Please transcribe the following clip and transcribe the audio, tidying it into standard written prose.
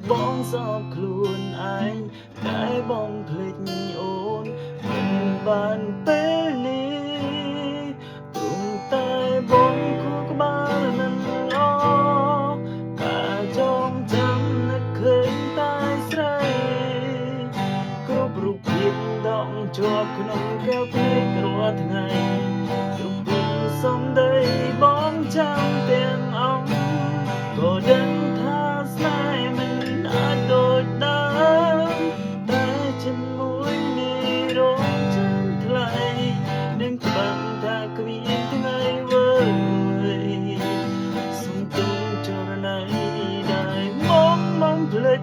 បងសោកខ្លួនឯងតែបងភ្លេចអូនមិនបានពេលនេះព្រមតែបងគូក្បាលមិនល្អការចងចាំនឹកឃើញតែស្រីគ្រប់រូបភាពដងជាប់ក្នុងកែវភ្នែករាល់ថ្ងៃគ្រប់ពីសំដីបងចាំទាំងអង្គក៏ដឹងថាស្នេហ៍មិនអាចដូចដើមតែជាមួយនេះរងចាំថ្លៃនឹងច្បាំងថាគ្មានថ្ងៃវើយសុំទុំចរណៃដែលមកភ្លេច